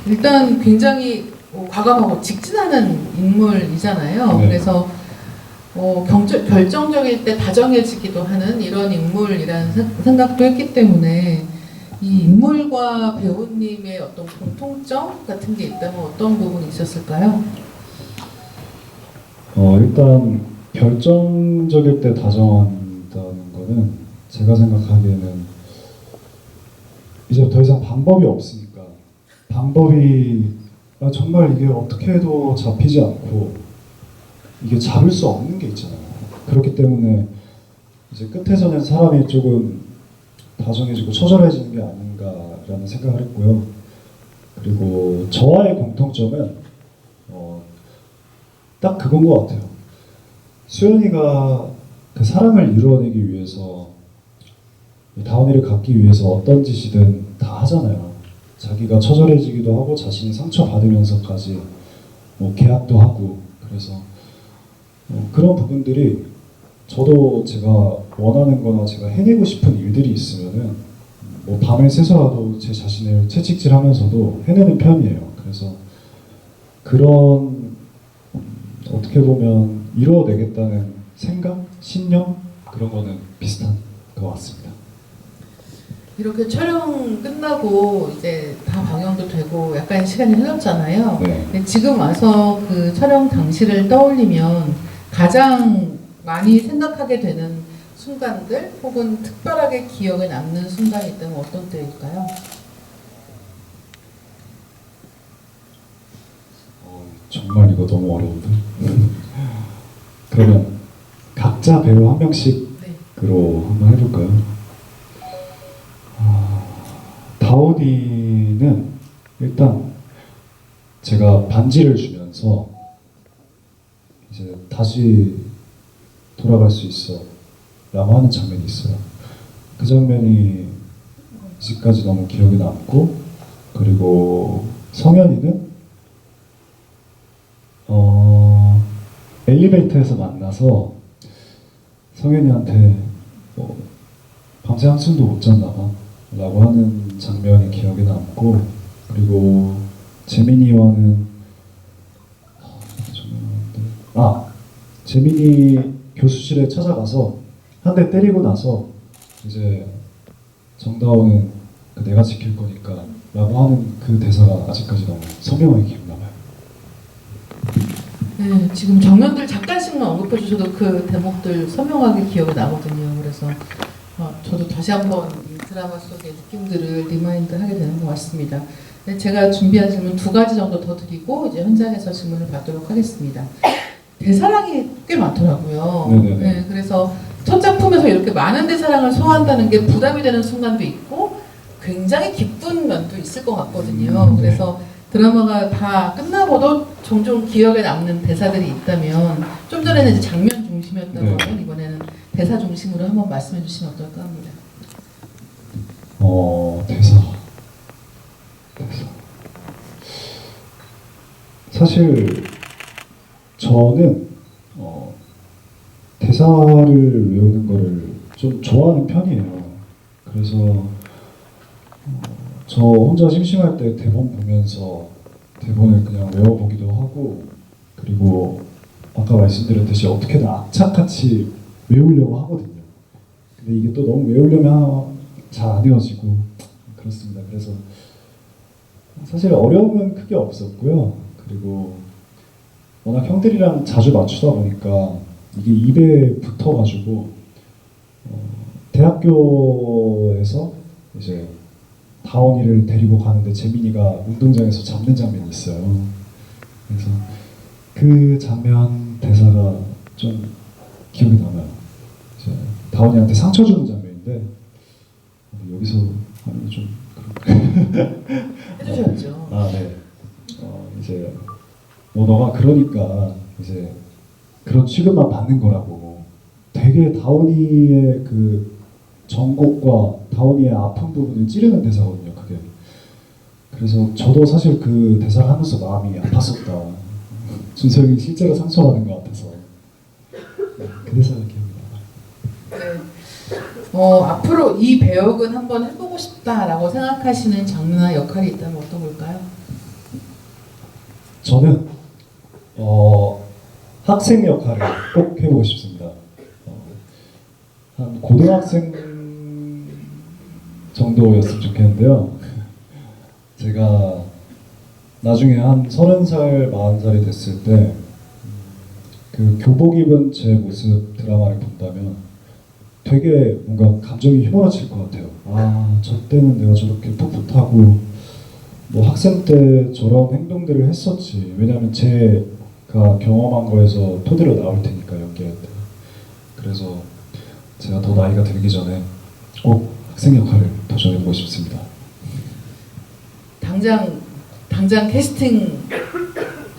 일단 굉장히 과감하고 직진하는 인물이잖아요. 네. 그래서 결정적일 때 다정해지기도 하는 이런 인물이라는 생각도 했기 때문에 이 인물과 배우님의 어떤 공통점 같은 게 있다면 어떤 부분이 있었을까요? 일단 결정적일 때 다정한다는 거는 제가 생각하기에는 이제 더 이상 방법이 없으니까 방법이 정말 이게 어떻게 해도 잡히지 않고 이게 잡을 수 없는 게 있잖아요. 그렇기 때문에 이제 끝에서는 사람이 조금 다정해지고 처절해지는 게 아닌가라는 생각을 했고요. 그리고 저와의 공통점은 딱 그건 것 같아요. 수연이가 그 사랑을 이루어내기 위해서 다운이를 갖기 위해서 어떤 짓이든 다 하잖아요. 자기가 처절해지기도 하고 자신이 상처받으면서까지 뭐 계약도 하고 그래서 그런 부분들이 저도 제가 원하는 거나 제가 해내고 싶은 일들이 있으면은 뭐 밤을 새서라도 제 자신을 채찍질하면서도 해내는 편이에요. 그래서 그런 어떻게 보면 이루어내겠다는 생각, 신념 그런 거는 비슷한 것 같습니다. 이렇게 촬영 끝나고 이제 다 방영도 되고 약간 시간이 흘렀잖아요. 네. 근데 지금 와서 그 촬영 당시를 떠올리면 가장 많이 생각하게 되는 순간들 혹은 특별하게 기억에 남는 순간이 있다면 어떤 때일까요? 정말 이거 너무 어려운데. 그러면 각자 배우 한 명씩으로 네. 한번 해볼까요? 다온이는 일단 제가 반지를 주면서 이제 다시 돌아갈 수 있어 라고 하는 장면이 있어요. 그 장면이 아직까지 너무 기억에 남고, 그리고 성현이는 엘리베이터에서 만나서 성현이한테 밤새 한숨도 못 잤나 봐 라고 하는 장면이 기억에 남고, 그리고 재민이와는 재민이 교수실에 찾아가서 한 대 때리고 나서 이제 정다운은 내가 지킬 거니까 라고 하는 그 대사가 아직까지 너무 선명하게 기억나요. 네, 지금 장면들 잠깐씩만 언급해 주셔도 그 대목들 선명하게 기억이 나거든요. 그래서 저도 다시 한번 이 드라마 속의 느낌들을 리마인드 하게 되는 것 같습니다. 네, 제가 준비한 질문 2가지 정도 더 드리고 이제 현장에서 질문을 받도록 하겠습니다. 대사량이 꽤 많더라고요. 네네네. 네, 그래서 첫 작품에서 이렇게 많은 대사량을 소화한다는 게 부담이 되는 순간도 있고 굉장히 기쁜 면도 있을 것 같거든요. 네. 그래서 드라마가 다 끝나고도 종종 기억에 남는 대사들이 있다면, 좀 전에는 이제 장면 중심이었다고 네. 하면 이번에는 대사 중심으로 한번 말씀해 주시면 어떨까 합니다. 대사. 사실 저는 대사를 외우는 거를 좀 좋아하는 편이에요. 그래서 저 혼자 심심할 때 대본 보면서 대본을 그냥 외워보기도 하고, 그리고 아까 말씀드렸듯이 어떻게든 악착같이 외우려고 하거든요. 근데 이게 또 너무 외우려면 잘 안 외워지고 그렇습니다. 그래서 사실 어려움은 크게 없었고요. 그리고 워낙 형들이랑 자주 맞추다 보니까 이게 입에 붙어가지고 대학교에서 이제 다원이를 데리고 가는데 재민이가 운동장에서 잡는 장면이 있어요. 그래서 그 장면 대사가 좀 기억이 남아요. 이제 다원이한테 상처 주는 장면인데 여기서 하면 좀 해주셔야죠. 네. 이제 너가 그러니까 이제 그런 취급만 받는 거라고. 되게 다원이의 그 전곡과 다원이의 아픈 부분을 찌르는 대사거든요, 그게. 그래서 저도 사실 그 대사를 하면서 마음이 아팠었다. 준석이 실제로 상처받은 것 같아서. 그 대사가 기억이 나요. 네. 앞으로 이 배역은 한번 해보고 싶다라고 생각하시는 장르나 역할이 있다면 어떤 걸까요? 저는 학생 역할을 꼭 해보고 싶습니다. 한 고등학생 정도였으면 좋겠는데요. 제가 나중에 한 30살, 40살이 됐을 때 그 교복 입은 제 모습 드라마를 본다면 되게 뭔가 감정이 휘몰아칠 것 같아요. 아, 저 때는 내가 저렇게 풋풋하고 뭐 학생 때 저런 행동들을 했었지. 왜냐하면 제가 경험한 거에서 토대로 나올 테니까 연기할 때. 그래서 제가 더 나이가 들기 전에 꼭 학생 역할을 도전해보고 싶습니다. 당장 캐스팅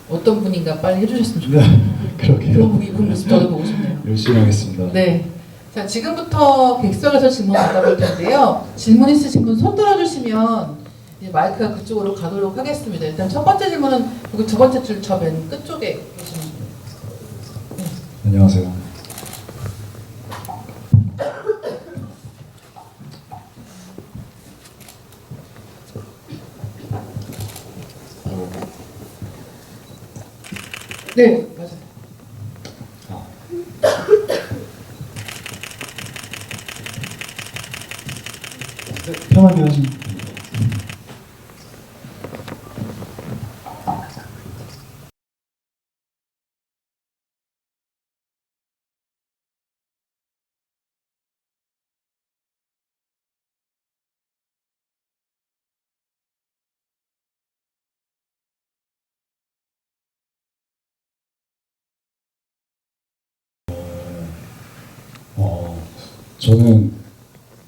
어떤 분인가 빨리 해주셨으면 좋겠어요. 그러게요. 그 모습 저도 보고 싶네요. 열심히 하겠습니다. 네. 자, 지금부터 객석에서 질문 받아볼 텐데요. 질문 있으신 분 손 들어주시면 이제 마이크가 그쪽으로 가도록 하겠습니다. 일단 첫 번째 질문은 여기 두 번째 줄 저 맨 끝쪽에 계시는 분. 안녕하세요. 네, 맞아요. 편하게 하시면 됩니다. 저는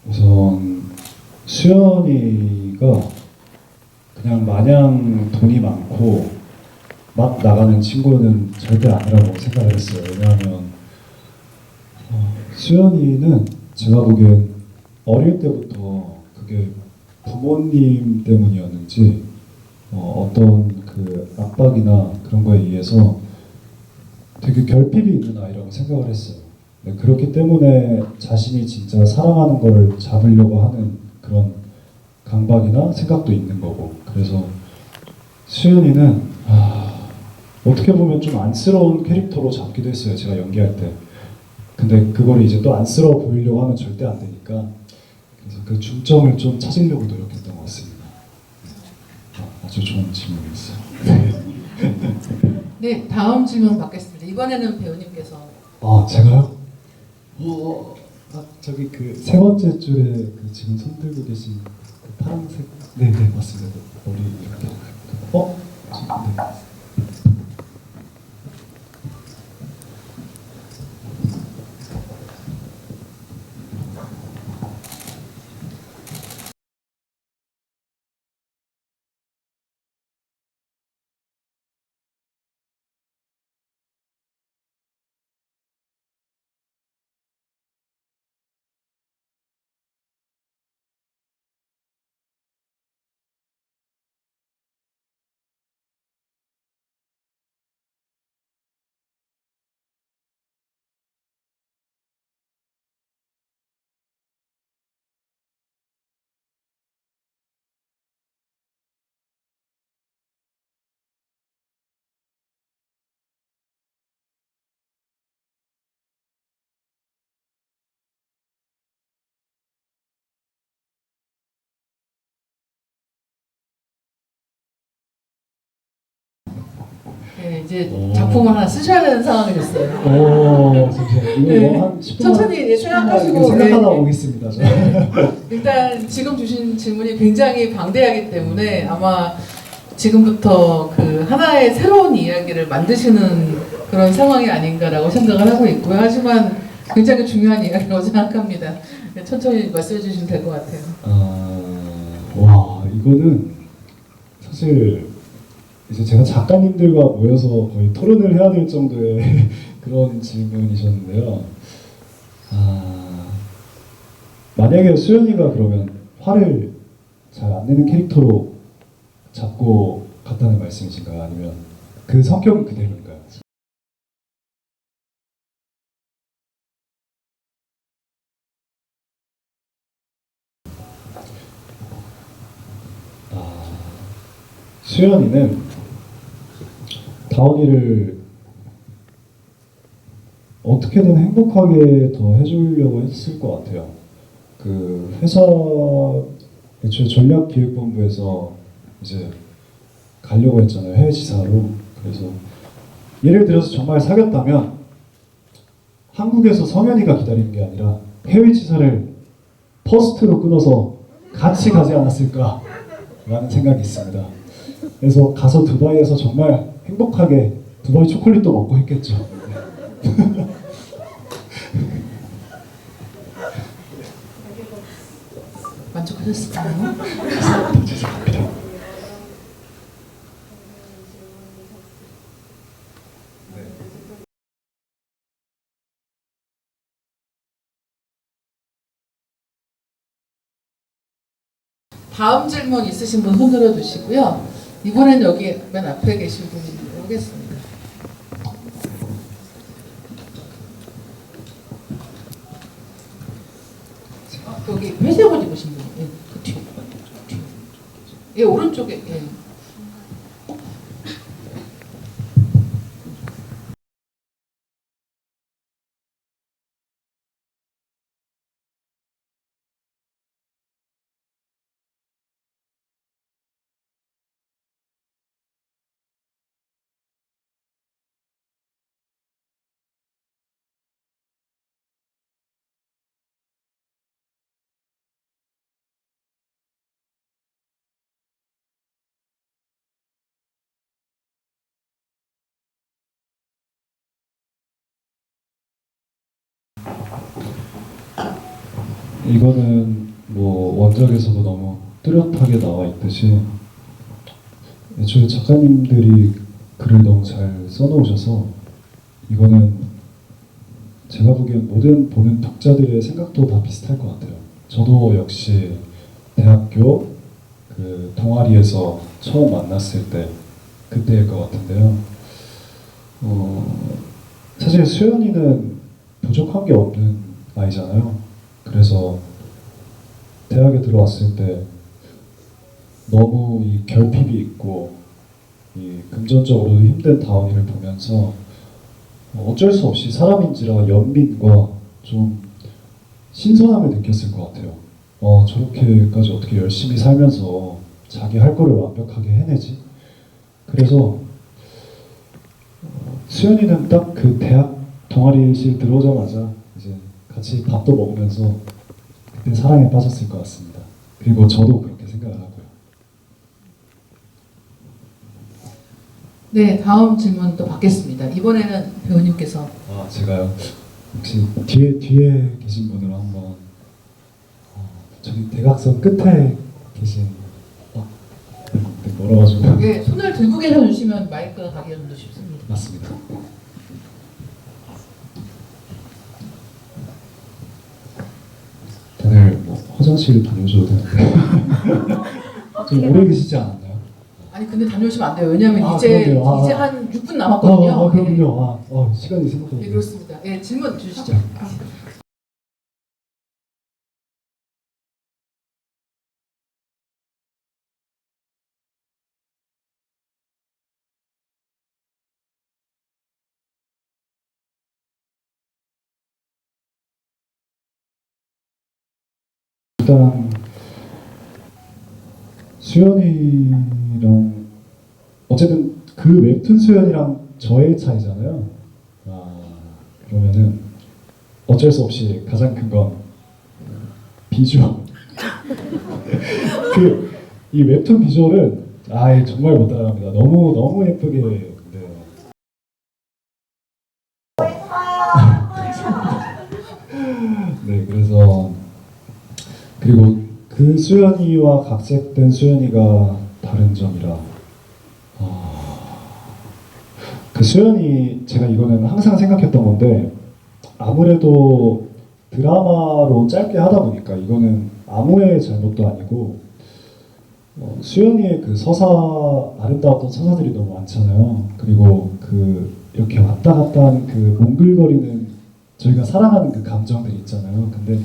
우선 수연이가 그냥 마냥 돈이 많고 막 나가는 친구는 절대 아니라고 생각을 했어요. 왜냐하면 수연이는 제가 보기엔 어릴 때부터 그게 부모님 때문이었는지 어떤 그 압박이나 그런 거에 의해서 되게 결핍이 있는 아이라고 생각을 했어요. 네, 그렇기 때문에 자신이 진짜 사랑하는 거를 잡으려고 하는 그런 강박이나 생각도 있는 거고. 그래서 수연이는 어떻게 보면 좀 안쓰러운 캐릭터로 잡기도 했어요. 제가 연기할 때. 근데 그걸 이제 또 안쓰러워 보이려고 하면 절대 안 되니까 그래서 그 중점을 좀 찾으려고 노력했던 것 같습니다. 아주 좋은 질문이었어요. 네, 다음 질문 받겠습니다. 이번에는 배우님께서. 제가요? 저기 그 세 번째 줄에 그 지금 손 들고 계신 그 파란색. 네, 맞습니다. 머리 이렇게. 네. 네, 이제 작품을 하나 쓰셔야 되는 상황이 됐어요. 잠시만요. 이거 네. 한 10분만 천천히 생각하시고 생각하다 네. 오겠습니다. 일단 지금 주신 질문이 굉장히 방대하기 때문에 아마 지금부터 그 하나의 새로운 이야기를 만드시는 그런 상황이 아닌가라고 생각을 하고 있고요. 하지만 굉장히 중요한 이야기라고 생각합니다. 네, 천천히 말씀해 주시면 될 것 같아요. 이거는 사실 이제 제가 작가님들과 모여서 거의 토론을 해야 될 정도의 그런 질문이셨는데요. 만약에 수연이가 그러면 화를 잘 안 내는 캐릭터로 잡고 갔다는 말씀이신가요? 아니면 그 성격은 그대로인가요? 수연이는 다원이를 어떻게든 행복하게 더 해주려고 했을 것 같아요. 그 회사 애초에 전략기획본부에서 이제 가려고 했잖아요. 해외 지사로. 그래서 예를 들어서 정말 사귀었다면 한국에서 성현이가 기다리는 게 아니라 해외 지사를 퍼스트로 끊어서 같이 가지 않았을까라는 생각이 있습니다. 그래서 가서 두바이에서 정말 행복하게 두바이 초콜릿도 먹고 했겠죠. 만족하셨을까요? 죄송합니다. 다음 질문 있으신 분 손 들어주시고요. 이번엔 여기 맨 앞에 계신 분으로 하겠습니다. 여기 회색 옷 입으신 분, 예, 그 뒤. 예, 오른쪽에. 예. 이거는 뭐 원작에서도 너무 뚜렷하게 나와 있듯이 애초에 작가님들이 글을 너무 잘 써놓으셔서 이거는 제가 보기엔 모든 보는 독자들의 생각도 다 비슷할 것 같아요. 저도 역시 대학교 그 동아리에서 처음 만났을 때 그때일 것 같은데요. 사실 수연이는 부족한 게 없는 아이잖아요. 그래서 대학에 들어왔을 때 너무 이 결핍이 있고 이 금전적으로 힘든 다원이를 보면서 어쩔 수 없이 사람인지라 연민과 좀 신선함을 느꼈을 것 같아요. 저렇게까지 어떻게 열심히 살면서 자기 할 거를 완벽하게 해내지? 그래서 수연이는 딱 그 대학 동아리실 들어오자마자 이제 같이 밥도 먹으면서 그때 사랑에 빠졌을 것 같습니다. 그리고 저도 그렇게 생각을 하고요. 네, 다음 질문 또 받겠습니다. 이번에는 배우님께서. 제가요. 혹시 뒤에 계신 분으로 한번 저기 대각선 끝에 계신 멀어가지고 예, 손을 들고 계셔주시면 마이크가 가기가 좀 더 쉽습니다. 맞습니다. 다들 뭐 화장실 다녀오셔도 되는데 좀 오래 계시지 않았나요? 아니 근데 다녀오시면 안 돼요. 왜냐면 이제 그럼요. 이제 한 6분 남았거든요. 그럼요. 시간이 생각보다. 예, 그렇습니다. 예, 질문 주시죠. 일단 수연이랑 어쨌든 그 웹툰 수연이랑 저의 차이잖아요. 그러면은 어쩔 수 없이 가장 큰 건 비주얼. 이 웹툰 비주얼은 정말 못 따라갑니다. 너무 예쁘게 네. 네, 그래서 그리고 그 수연이와 각색된 수연이가 다른 점이라 그 수연이 제가 이거는 항상 생각했던 건데 아무래도 드라마로 짧게 하다 보니까 이거는 아무의 잘못도 아니고 수연이의 그 서사 아름다웠던 서사들이 너무 많잖아요. 그리고 그 이렇게 왔다 갔다 하는 그 몽글거리는 저희가 사랑하는 그 감정들이 있잖아요. 근데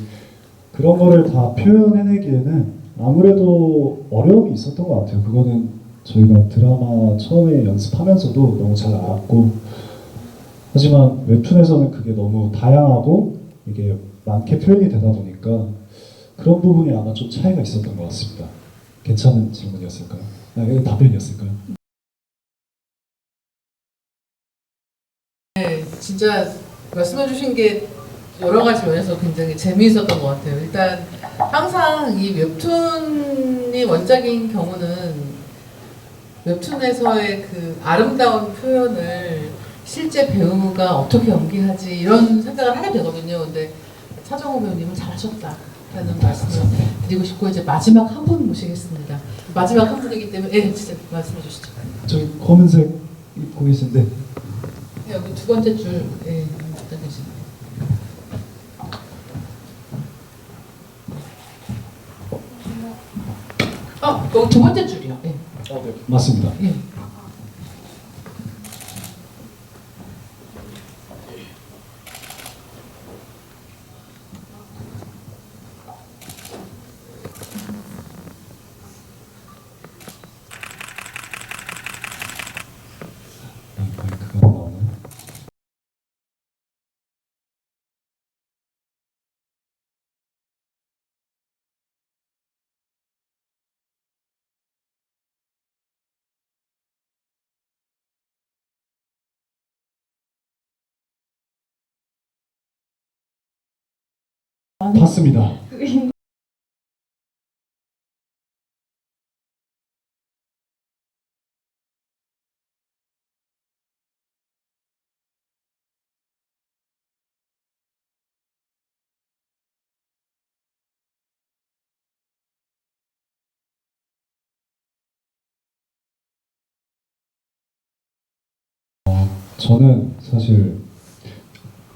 그런 거를 다 표현해내기에는 아무래도 어려움이 있었던 것 같아요. 그거는 저희가 드라마 처음에 연습하면서도 너무 잘 알았고 하지만 웹툰에서는 그게 너무 다양하고 이게 많게 표현이 되다 보니까 그런 부분이 아마 좀 차이가 있었던 것 같습니다. 괜찮은 질문이었을까요? 이게 답변이었을까요? 네, 진짜 말씀해주신 게 여러 가지 면에서 굉장히 재미있었던 것 같아요. 일단 항상 이 웹툰이 원작인 경우는 웹툰에서의 그 아름다운 표현을 실제 배우가 어떻게 연기하지 이런 생각을 하게 되거든요. 근데 차정호 배우님은 잘하셨다라는 말씀을 드리고 싶고 이제 마지막 한 분 모시겠습니다. 마지막 한 분이기 때문에 진짜 말씀해 주시죠. 저기 검은색 입고 계신데 네, 여기 두 번째 줄 앉아 계시네요. 여기 두 번째 줄이요. 네. 네, 맞습니다. 예. 마이크가 나오네. 봤습니다. 저는 사실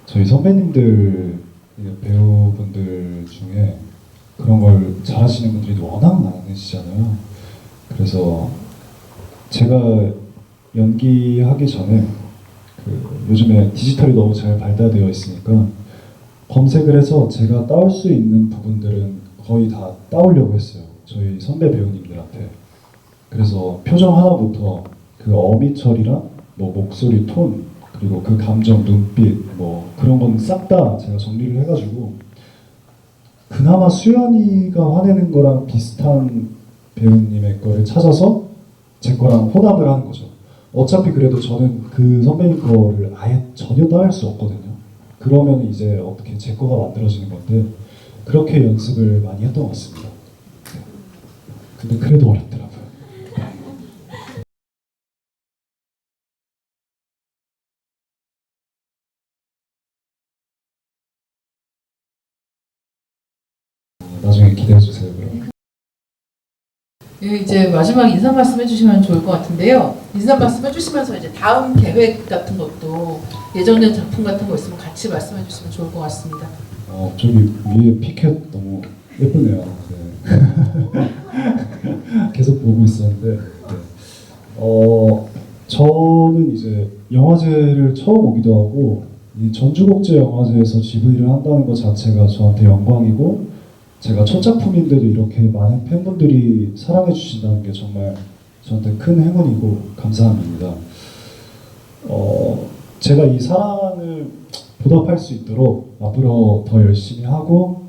저희 선배님들 배우분들 중에 그런 걸 잘하시는 분들이 워낙 많으시잖아요. 그래서 제가 연기하기 전에 요즘에 디지털이 너무 잘 발달되어 있으니까 검색을 해서 제가 따올 수 있는 부분들은 거의 다 따오려고 했어요. 저희 선배 배우님들한테. 그래서 표정 하나부터 그 어미 처리랑 뭐 목소리 톤 그리고 그 감정 눈빛 뭐 그런 건 싹 다 제가 정리를 해가지고 그나마 수연이가 화내는 거랑 비슷한 배우님의 거를 찾아서 제 거랑 혼합을 하는 거죠. 어차피 그래도 저는 그 선배님 거를 아예 전혀 따할 수 없거든요. 그러면 이제 어떻게 제 거가 만들어지는 건데 그렇게 연습을 많이 했던 것 같습니다. 네. 근데 그래도 어렵더라고요. 나중에 기대해 주세요. 그럼. 예, 이제 마지막 인사 말씀 해주시면 좋을 것 같은데요. 인사 말씀 해주시면서 이제 다음 계획 같은 것도 예정된 작품 같은 거 있으면 같이 말씀해 주시면 좋을 것 같습니다. 저기 위에 피켓 너무 예쁘네요. 네. 계속 보고 있었는데 저는 이제 영화제를 처음 오기도 하고 이 전주국제영화제에서 GV를 한다는 것 자체가 저한테 영광이고 제가 첫 작품인데도 이렇게 많은 팬분들이 사랑해 주신다는 게 정말 저한테 큰 행운이고 감사한 일입니다. 제가 이 사랑을 보답할 수 있도록 앞으로 더 열심히 하고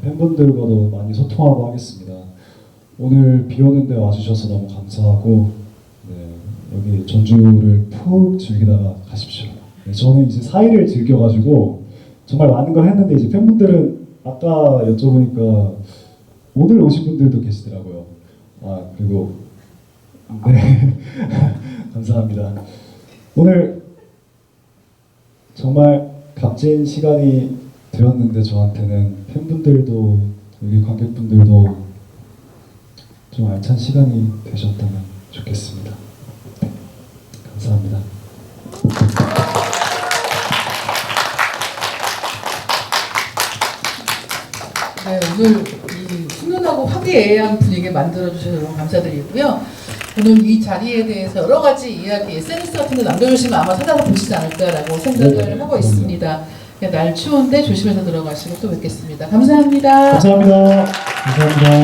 팬분들과도 많이 소통하고 하겠습니다. 오늘 비 오는데 와주셔서 너무 감사하고 여기 전주를 푹 즐기다가 가십시오. 저는 이제 4일을 즐겨가지고 정말 많은 걸 했는데 이제 팬분들은 아까 여쭤보니까 오늘 오신 분들도 계시더라고요. 그리고 네 감사합니다. 오늘 정말 값진 시간이 되었는데 저한테는 팬분들도 여기 관객분들도 좀 알찬 시간이 되셨다면 좋겠습니다. 네, 감사합니다. 네, 오늘 이 훈훈하고 화기애애한 분위기 만들어주셔서 너무 감사드리고요. 오늘 이 자리에 대해서 여러 가지 이야기, SNS 같은 거 남겨주시면 아마 찾아서 보시지 않을까라고 생각을 하고 있습니다. 날 추운데 조심해서 들어가시고 또 뵙겠습니다. 감사합니다. 감사합니다. 감사합니다.